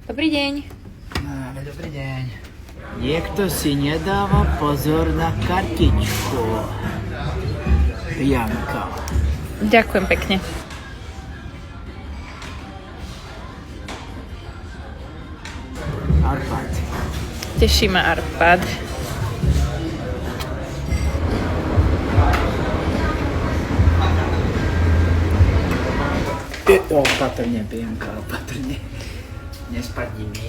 Dobrý deň. Dobrý deň. Niekto si nedáva pozor na kartičku. Janka. Ďakujem pekne. Arpad. Teší ma Arpad. Opatrne, Bianka, opatrne. Nespadni mi.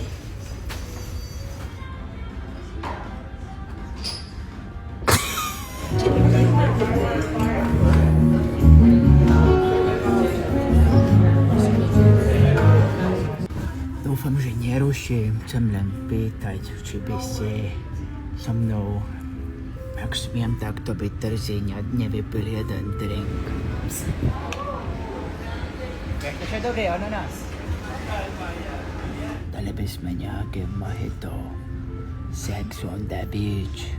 Dúfam, že neruším. Chcem len pýtať, či by ste so mnou, ak smiem takto byť drzý, nevypili jeden drink. Ešte dobrý ananás. Dali by sme nejaké mojito. Sex on the beach.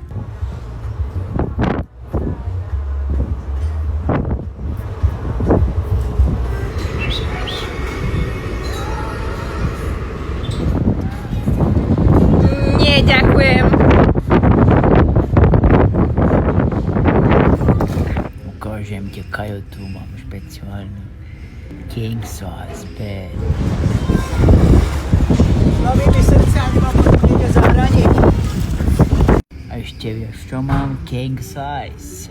Nie, ďakujem. Ukážem ti kajotu, mám špeciálnu king size bed. Novými srdcami mám niekde zahraniť. A ešte vieš, čo mám? King size.